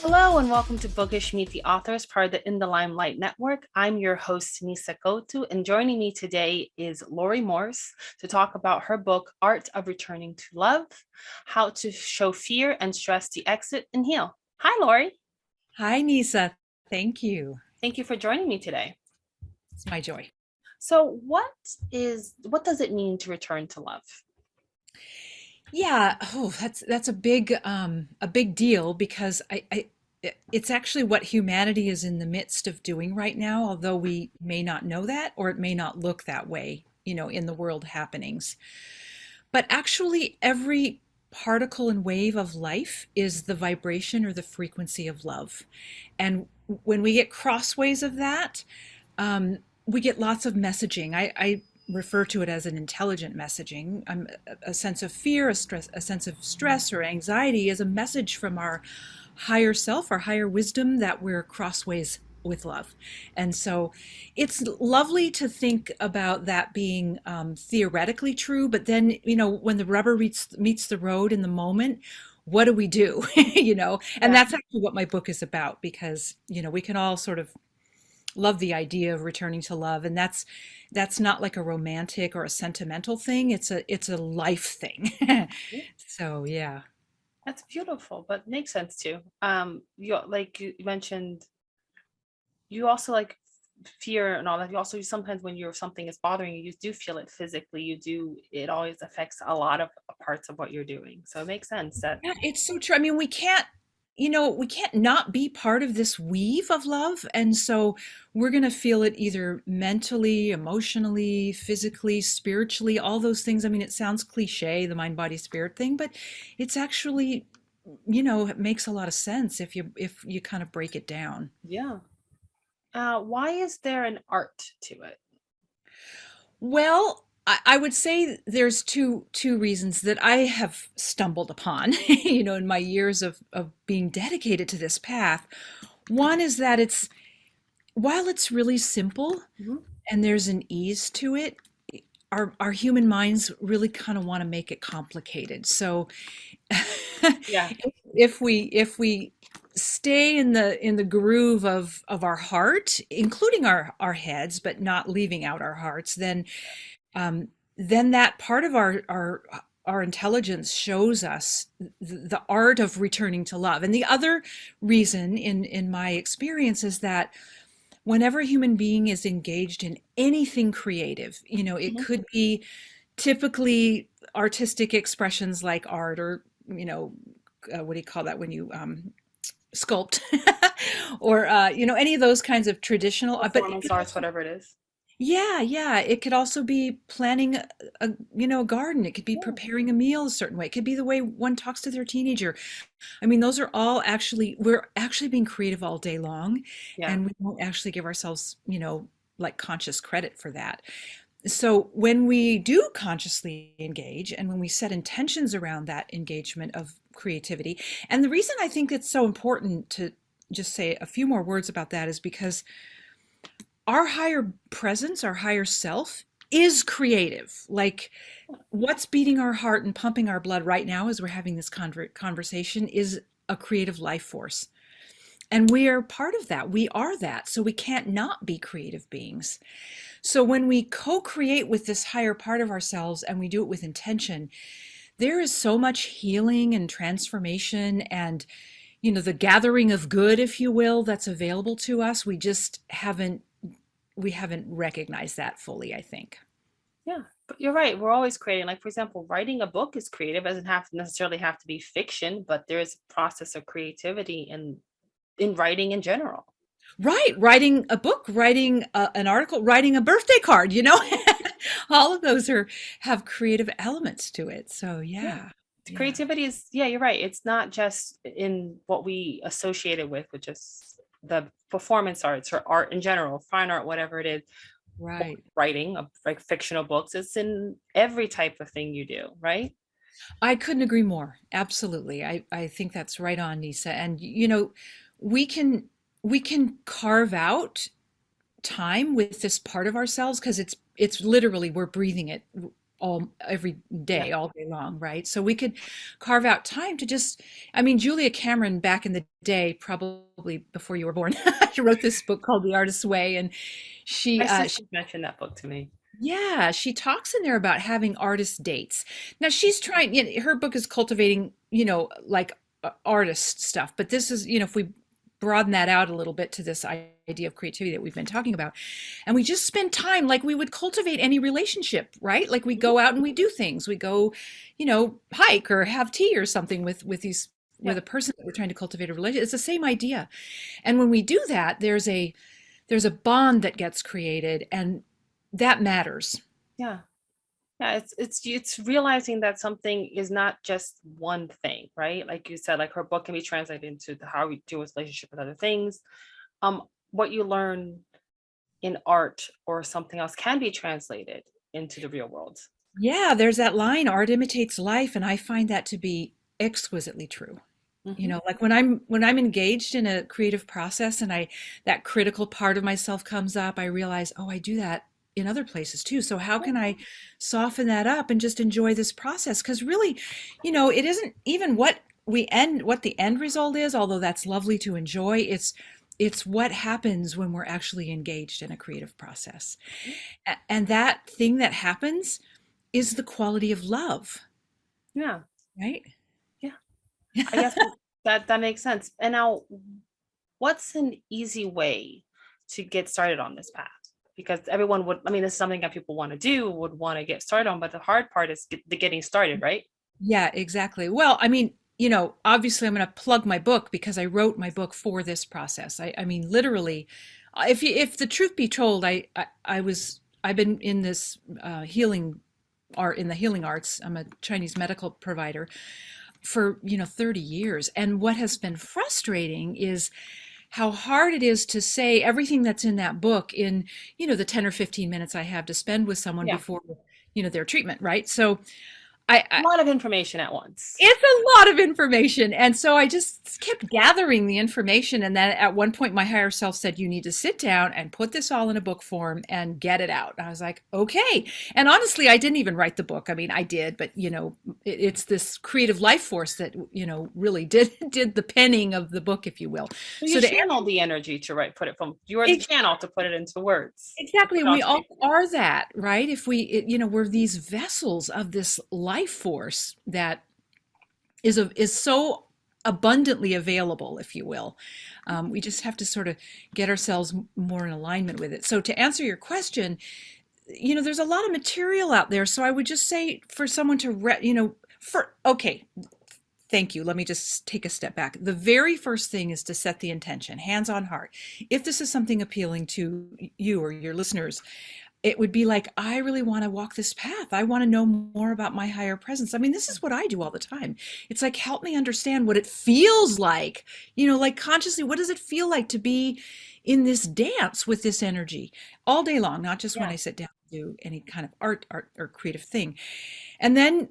Hello and welcome to Bookish Meet the Authors, part of the In the Limelight Network. I'm your host, Nyssa Couto, and joining me today is Laurie Morse to talk about her book, Art of Returning to Love, How to Show Fear and Stress the Exit and Heal. Hi, Laurie. Hi, Nisa. Thank you. Thank you for joining me today. It's my joy. So, what does it mean to return to love? Yeah, that's a big deal because it's actually what humanity is in the midst of doing right now, although we may not know that or it may not look that way, in the world happenings. But actually every particle and wave of life is the vibration or the frequency of love. And when we get crossways of that, um, we get lots of messaging. I refer to it as an intelligent messaging. A sense of fear, a sense of stress or anxiety is a message from our higher self, our higher wisdom that we're crossways with love. And so it's lovely to think about that being theoretically true, but then, when the rubber meets the road in the moment, what do we do? And Yeah. that's actually what my book is about because, we can all sort of love the idea of returning to love, and that's not like a romantic or a sentimental thing. It's a life thing. So yeah. That's beautiful, but makes sense too. You like you mentioned, you also like fear and all that. You also sometimes when you're something is bothering you, you do feel it physically. It always affects a lot of parts of what you're doing. So it makes sense that Yeah, it's so true. I mean, we can't not be part of this weave of love. And so we're going to feel it either mentally, emotionally, physically, spiritually, all those things. I mean, it sounds cliche, the mind, body, spirit thing, but it's actually, it makes a lot of sense if you kind of break it down. yeah. Why is there an art to it? Well, I would say there's two reasons that I have stumbled upon, in my years of being dedicated to this path. One is that while it's really simple Mhm. and there's an ease to it, our human minds really kind of want to make it complicated. So Yeah. if we stay in the groove of our heart, including our heads, but not leaving out our hearts, um, then that part of our intelligence shows us the art of returning to love. And the other reason, in my experience, is that whenever a human being is engaged in anything creative, it Mhm. could be typically artistic expressions like art or, what do you call that when you sculpt, or any of those kinds of traditional, but it Performance could arts, also, whatever it is. yeah, yeah. It could also be planning a garden. It could be Yeah. preparing a meal a certain way. It could be the way one talks to their teenager. I mean, those are all actually, we're actually being creative all day long, Yeah. and we won't actually give ourselves, like conscious credit for that. So when we do consciously engage and when we set intentions around that engagement of creativity, and the reason I think it's so important to just say a few more words about that is because our higher presence, our higher self is creative. Like what's beating our heart and pumping our blood right now as we're having this conversation is a creative life force. And we are part of that. We are that. So we can't not be creative beings. So when we co create with this higher part of ourselves and we do it with intention, there is so much healing and transformation and, the gathering of good, if you will, that's available to us. We haven't recognized that fully, I think. Yeah. But you're right. We're always creating. Like, for example, writing a book is creative. It doesn't have to necessarily have to be fiction, but there is a process of creativity in writing in general. Right, writing a book, writing an article, writing a birthday card, all of those have creative elements to it. So Yeah. yeah, yeah. Creativity is, yeah, you're right. It's not just in what we associate it with, which is the performance arts or art in general, fine art, whatever it is, or Right. writing of like fictional books. It's in every type of thing you do, right? I couldn't agree more. Absolutely. I think that's right on, Nisa. And we can we can carve out time with this part of ourselves because it's literally we're breathing it all every Yeah. day, all day long, right? So we could carve out time to just, I mean, Julia Cameron back in the day, probably before you were born, she wrote this book called The Artist's Way, and My she sister mentioned that book to me. yeah, she talks in there about having artist dates. Now she's trying, her book is cultivating, like artist stuff, but this is, if we broaden that out a little bit to this idea of creativity that we've been talking about, and we just spend time like we would cultivate any relationship, right? Like we Mhm. go out and we do things. We go, hike or have tea or something with Yeah. a person that we're trying to cultivate a relationship. It's the same idea. And when we do that, there's a bond that gets created, and that matters. Yeah. Yeah, it's realizing that something is not just one thing, right? Like you said, like her book can be translated into how we do with relationship with other things. What you learn in art or something else can be translated into the real world. Yeah, there's that line, art imitates life, and I find that to be exquisitely true. Hmm. Like when I'm engaged in a creative process and I that critical part of myself comes up, I realize, oh, I do that in other places too. So how can I soften that up and just enjoy this process? Because really, it isn't even what the end result is, although that's lovely to enjoy. It's what happens when we're actually engaged in a creative process. And that thing that happens is the quality of love, Yeah. right? Yeah. I guess that makes sense. And now, what's an easy way to get started on this path? Because everyone would, I mean, this is something that people want to do, would want to get started on, but the hard part is the getting started, right? Yeah, exactly. Well, I mean, obviously I'm going to plug my book because I wrote my book for this process. I mean, literally, if the truth be told, I've been in this healing art in the healing arts. I'm a Chinese medical provider for 30 years, and what has been frustrating is how hard it is to say everything that's in that book in the 10 or 15 minutes I have to spend with someone Yeah. before their treatment, right? So I A lot of information at once. it's a lot of information. And so I just kept gathering the information. And then at one point, my higher self said, you need to sit down and put this all in a book form and get it out. And I was like, okay. And honestly, I didn't even write the book. I mean, I did, but it's this creative life force that, really did the penning of the book, if you will. So you So to channel the energy to write, put it from, you are the channel to put it into words, to put exactly. it And we onto all paper. are that, right? If we're these vessels of this life force that is so abundantly available, if you will. We just have to sort of get ourselves more in alignment with it. So to answer your question, there's a lot of material out there. So I would just say for someone to, okay, thank you. Let me just take a step back. The very first thing is to set the intention, hands on heart. If this is something appealing to you or your listeners, it would be like, I really want to walk this path. I want to know more about my higher presence. I mean, this is what I do all the time. It's like, help me understand what it feels like, like consciously, what does it feel like to be in this dance with this energy all day long, not just when Yeah. I sit down to do any kind of art or creative thing. And then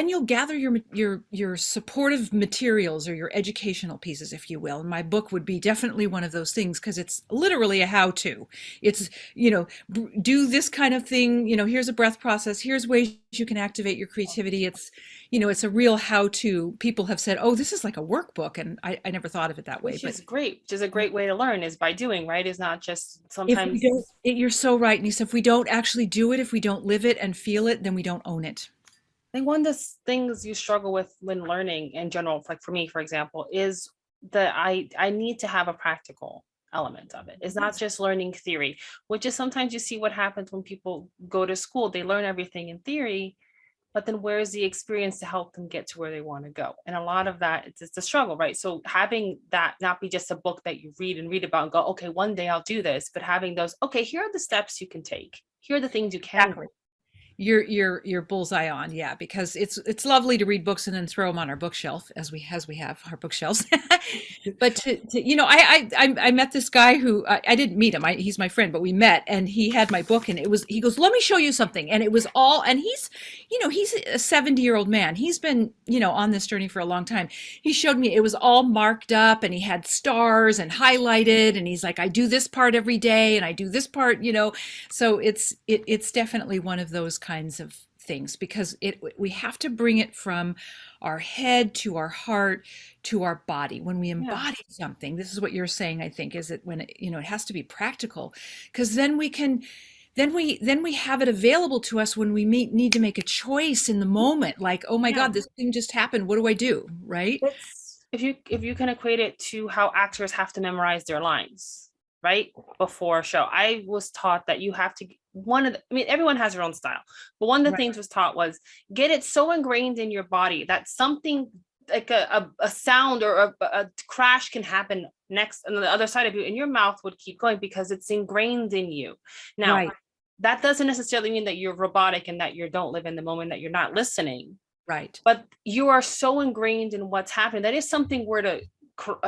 you'll gather your supportive materials or your educational pieces, if you will. And my book would be definitely one of those things because it's literally a how-to. It's do this kind of thing. Here's a breath process. Here's ways you can activate your creativity. It's a real how-to. People have said, "Oh, this is like a workbook," and I never thought of it that way. Which But is great, which is a great way to learn is by doing, right? Is not just if we sometimes. don't, you're so right, Nisa. If we don't actually do it, if we don't live it and feel it, then we don't own it. I think one of the things you struggle with when learning in general, like for me, for example, is that I need to have a practical element of it. It's not Yes. just learning theory, which is sometimes you see what happens when people go to school. They learn everything in theory, but then where's the experience to help them get to where they want to go? And a lot of that, it's a struggle, right? So having that not be just a book that you read and read about and go, okay, one day I'll do this, but having those, okay, here are the steps you can take. Here are the things you can Exactly. You're bullseye on, yeah, because it's lovely to read books and then throw them on our bookshelf as we have our bookshelves. But I met this guy who I didn't meet him. He's my friend, but we met, and he had my book, and he goes, let me show you something, and it was all, and he's a 70-year-old man. He's been on this journey for a long time. He showed me it was all marked up, and he had stars and highlighted, and he's like, I do this part every day, and I do this part. So it's definitely one of those kinds of things, because we have to bring it from our head to our heart to our body. When we Yeah. embody something, this is what you're saying, I think, is that when it, it has to be practical, because then we can then we have it available to us when we need to make a choice in the moment, like, oh my Yeah. God, this thing just happened, what do I do? Right? It's if you can equate it to how actors have to memorize their lines, right? Before a show. I was taught that you have to I mean, everyone has their own style, but one of the Right. things was taught was get it so ingrained in your body that something like a sound or a crash can happen next on the other side of you, and your mouth would keep going because it's ingrained in you. Now, Right. that doesn't necessarily mean that you're robotic and that you don't live in the moment, that you're not listening, Right. but you are so ingrained in what's happening that if something were to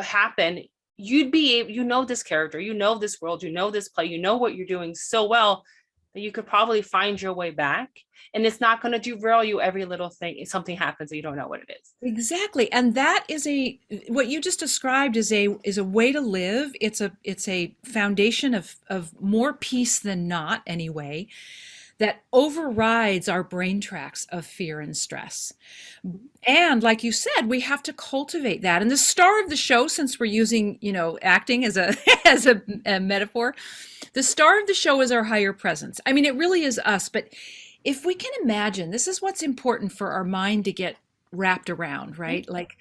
happen, you'd be able, this character, this world, this play, what you're doing so well that you could probably find your way back, and it's not going to derail you every little thing if something happens that you don't know what it is. Exactly. And that is what you just described is a way to live. It's a foundation of more peace than not, anyway, that overrides our brain tracks of fear and stress. And like you said, we have to cultivate that. And the star of the show, since we're using, acting as a as a metaphor, the star of the show is our higher presence. I mean, it really is us. But if we can imagine, this is what's important for our mind to get wrapped around, right? Like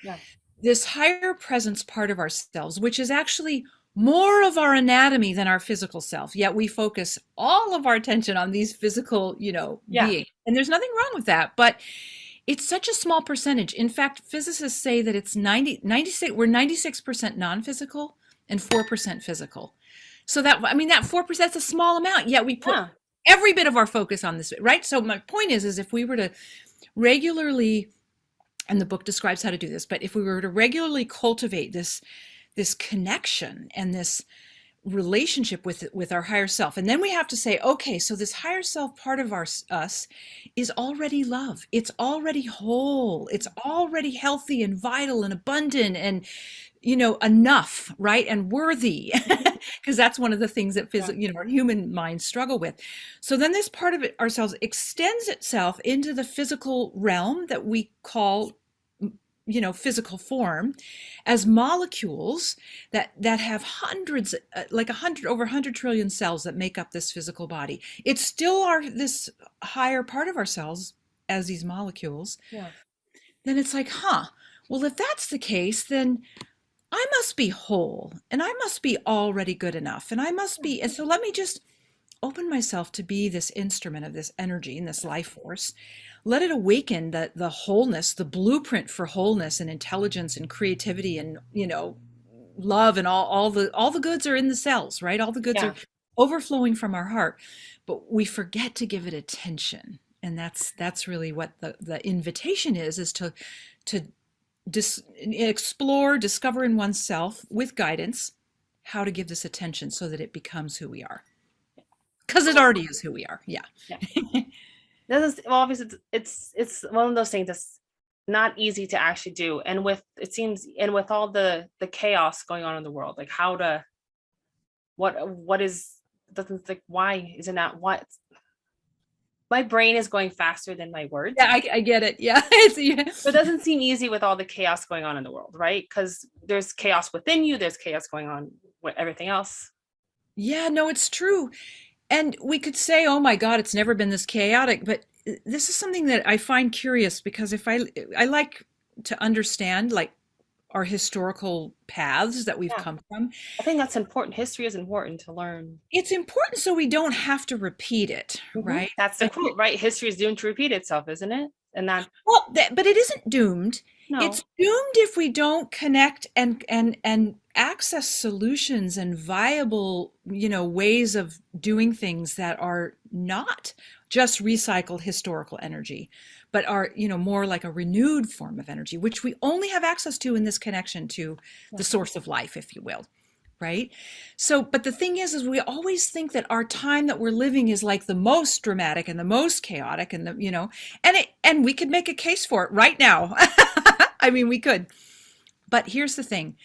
this higher presence part of ourselves, which is actually more of our anatomy than our physical self, yet we focus all of our attention on these physical, beings. And there's nothing wrong with that, but it's such a small percentage. In fact, physicists say that it's 96, we're 96% non-physical and 4% physical. So that 4%, that's a small amount, yet we put every bit of our focus on this, right? So my point is if we were to regularly, and the book describes how to do this, but if we were to regularly cultivate this connection and this relationship with our higher self, and then we have to say, okay, so this higher self part of us is already love. It's already whole. It's already healthy and vital and abundant and enough, right? And worthy, because that's one of the things that our human minds struggle with. So then this part of ourselves extends itself into the physical realm that we call physical form, as molecules that have hundreds, over 100 trillion cells that make up this physical body. It's still this higher part of ourselves as these molecules. Then it's like, well, if that's the case, then I must be whole and I must be already good enough. And so let me just open myself to be this instrument of this energy and this life force. Let it awaken the wholeness, the blueprint for wholeness and intelligence and creativity and, love, and all the goods are in the cells, right? All the goods are overflowing from our heart, but we forget to give it attention. And that's really what the invitation is to explore, discover in oneself with guidance how to give this attention so that it becomes who we are. Because it already is who we are. Yeah. This is, well, obviously it's one of those things that's not easy to actually do. And with all the chaos going on in the world, like what is, doesn't, like, why isn't that what? My brain is going faster than my words. Yeah, I get it. Yeah. So it doesn't seem easy with all the chaos going on in the world, right? Because there's chaos within you, there's chaos going on with everything else. Yeah, no, it's true. And we could say, oh my God, it's never been this chaotic, but this is something that I find curious, because if I like to understand like our historical paths that we've come from. I think that's important. History is important to learn. It's important so we don't have to repeat it, right? That's the quote, right? History is doomed to repeat itself, isn't it? And that, well, but it isn't doomed. No. It's doomed if we don't connect and access solutions and viable, ways of doing things that are not just recycled historical energy, but are, more like a renewed form of energy, which we only have access to in this connection to the source of life, if you will. Right? So, but the thing is we always think that our time that we're living is like the most dramatic and the most chaotic and and we could make a case for it right now. I mean, we could. But here's the thing.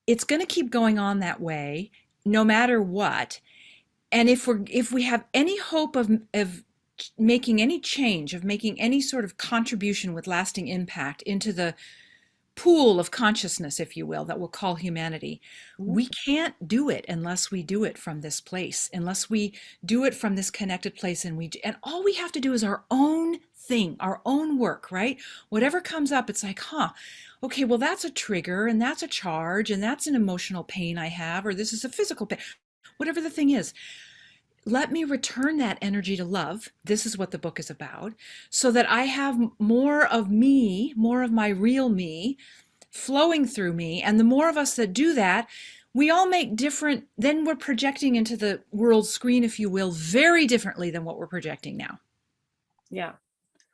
It's going to keep going on that way no matter what. And if we have any hope of making any change, of making any sort of contribution with lasting impact into the pool of consciousness, if you will, that we'll call humanity, Mhm. we can't do it unless we do it from this place, unless we do it from this connected place. And all we have to do is our own thing, our own work, right? Whatever comes up, it's like, okay, well, that's a trigger, and that's a charge, and that's an emotional pain I have, or this is a physical pain, whatever the thing is. Let me return that energy to love. This is what the book is about, so that I have more of me, more of my real me flowing through me. And the more of us that do that, we all make different, then we're projecting into the world screen, if you will, very differently than what we're projecting now. Yeah.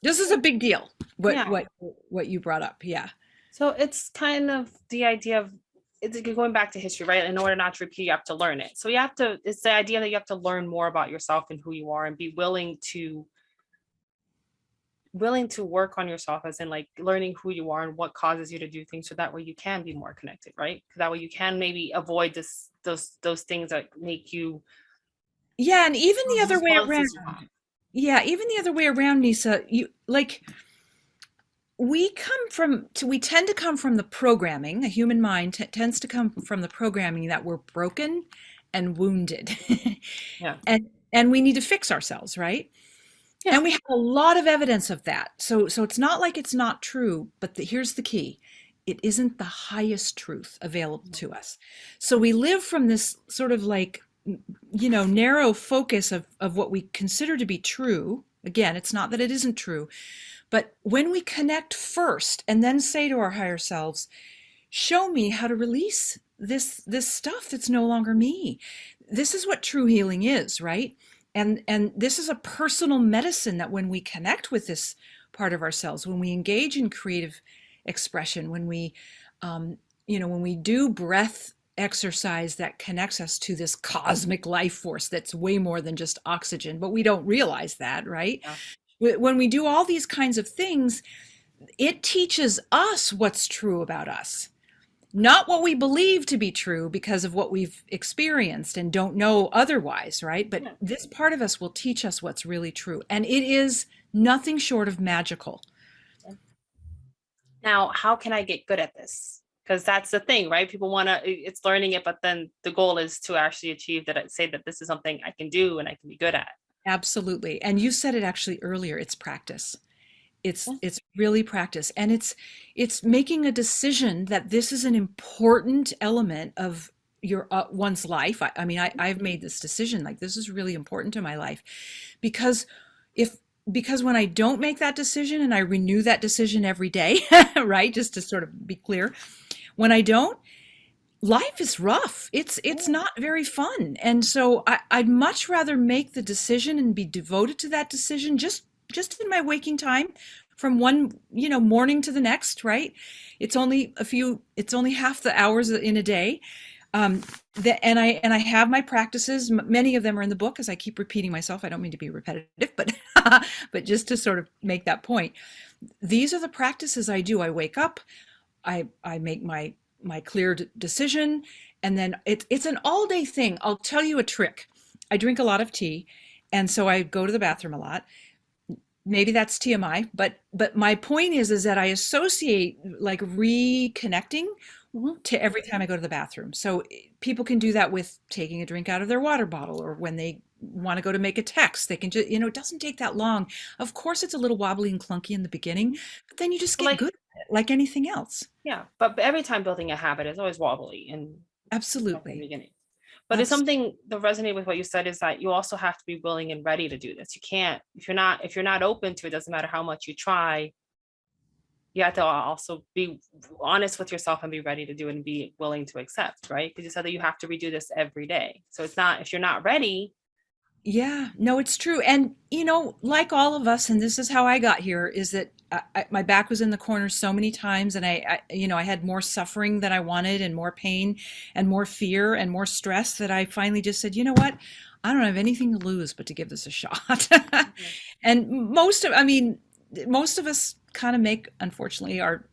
This is a big deal. What Yeah. what what you brought up. Yeah. So it's kind of the idea of it's going back to history, right? In order not to repeat, you have to learn it. So you have to, it's the idea that you have to learn more about yourself and who you are and be willing to work on yourself, as in like learning who you are and what causes you to do things, so that way you can be more connected, right? That way you can maybe avoid those things that make you Yeah, and even the those other way around. responses you have. Yeah, even the other way around, Nisa, you like we tend to come from the programming. The human mind tends to come from the programming that we're broken and wounded. Yeah. And we need to fix ourselves, right? Yeah. And we have a lot of evidence of that. So it's not like it's not true, but here's the key. It isn't the highest truth available to us. So we live from this sort of like, narrow focus of what we consider to be true. Again, it's not that it isn't true, but when we connect first and then say to our higher selves, show me how to release this stuff that's no longer me. This is what true healing is, right? And this is a personal medicine that when we connect with this part of ourselves, when we engage in creative expression, when we do breath exercise that connects us to this cosmic life force that's way more than just oxygen, but we don't realize that, right? Yeah. When we do all these kinds of things, it teaches us what's true about us, not what we believe to be true because of what we've experienced and don't know otherwise, right? But Yeah. this part of us will teach us what's really true. And it is nothing short of magical. Now, how can I get good at this? Because that's the thing, right? People want to, it's learning it, but then the goal is to actually achieve that, say that this is something I can do and I can be good at. Absolutely. And you said it actually earlier, it's practice. It's Yeah. it's really practice. And it's making a decision that this is an important element of your one's life. I mean, I've made this decision, like this is really important to my life, because if because when I don't make that decision and I renew that decision every day, right? Just to sort of be clear, when I don't, life is rough. It's Yeah. not very fun. And so I'd much rather make the decision and be devoted to that decision just in my waking time, from one, morning to the next, right? It's only half the hours in a day. Um, and I have my practices. Many of them are in the book, as I keep repeating myself. I don't mean to be repetitive, but but just to sort of make that point. These are the practices I do. I wake up, I make my clear decision, and then it's an all day thing. I'll tell you a trick. I drink a lot of tea, and so I go to the bathroom a lot. Maybe that's TMI, but my point is that I associate like reconnecting Mhm. to every time I go to the bathroom. So people can do that with taking a drink out of their water bottle, or when they want to go to make a text, they can just, it doesn't take that long. Of course, it's a little wobbly and clunky in the beginning, but then you just But get like, good at it, like anything else. yeah, but every time building a habit is always wobbly and from the Absolutely. beginning. But it's something that resonated with what you said, is that you also have to be willing and ready to do this. You can't, if you're not open to it, doesn't matter how much you try, you have to also be honest with yourself and be ready to do it and be willing to accept, right? Because you said that you have to redo this every day. So it's not, if you're not ready. Yeah, no, it's true. And, like all of us, and this is how I got here, is that my back was in the corner so many times, and I had more suffering than I wanted, and more pain and more fear and more stress, that I finally just said, you know what? I don't have anything to lose but to give this a shot. Mhm. And most of us kind of make, unfortunately, our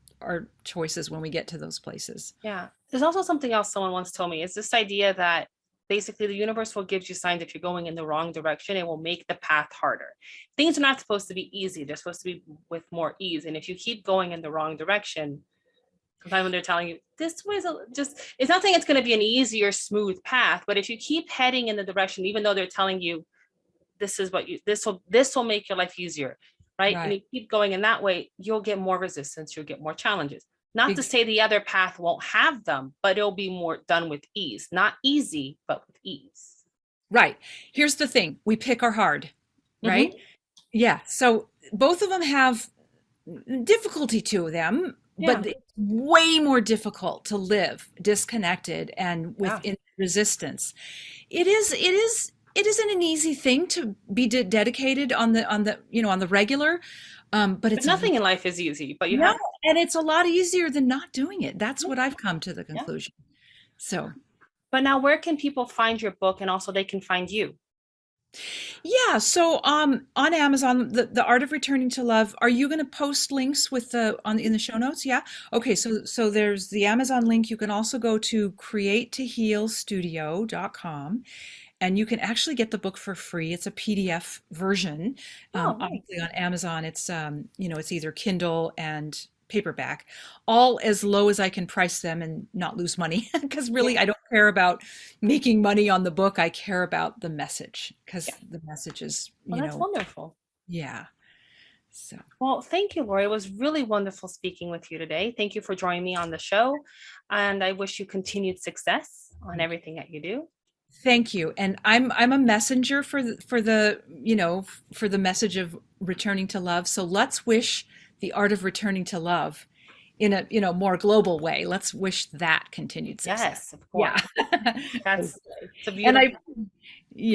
choices when we get to those places. Yeah. There's also something else someone once told me, is this idea that basically the universe will give you signs if you're going in the wrong direction. It will make the path harder. Things are not supposed to be easy. They're supposed to be with more ease. And if you keep going in the wrong direction, sometimes when they're telling you this was just, it's not saying it's going to be an easier, smooth path, but if you keep heading in the direction, even though they're telling you this is what you, this will make your life easier, right? And Right. you keep going in that way, you'll get more resistance, you'll get more challenges. Not to Ex- say the other path won't have them, but it'll be more done with ease. Not easy, but with ease. Right. Here's the thing. We pick our hard, right? Mm-hmm. Yeah. So both of them have difficulty to them, Yeah. but it's way more difficult to live disconnected and Yeah. within resistance. It isn't an easy thing to be dedicated on the on the regular, but But it's nothing in life is easy, but you no, have, and it's a lot easier than not doing it. That's yeah, what I've come to the yeah. conclusion. So But now where can people find your book, and also they can find you? yeah, so on Amazon, the Art of Returning to Love, are you going to post links with the on in the show notes? Yeah. Okay, so there's the Amazon link. You can also go to createtohealstudio.com and you can actually get the book for free. It's a PDF version. Oh, nice. Obviously on Amazon, it's it's either Kindle and paperback, all as low as I can price them and not lose money. Because Yeah. really, I don't care about making money on the book. I care about the message because Yeah. the message is, Well, that's wonderful. yeah. So Well, thank you, Laurie. It was really wonderful speaking with you today. Thank you for joining me on the show. And I wish you continued success on everything that you do. thank you. And I'm a messenger for for the message of returning to love. So let's wish the art of returning to love in a more global way. Let's wish that continued success. Yes, of Yeah. course. That's it's a And beautiful.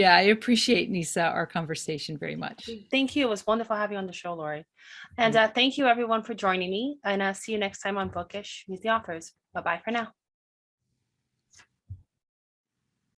I appreciate Nisa our conversation very much. Thank you. It was wonderful having you on the show, Laurie. And Thank thank you everyone for joining me. And see you next time on Bookish, Meet the Authors. Bye-bye for now.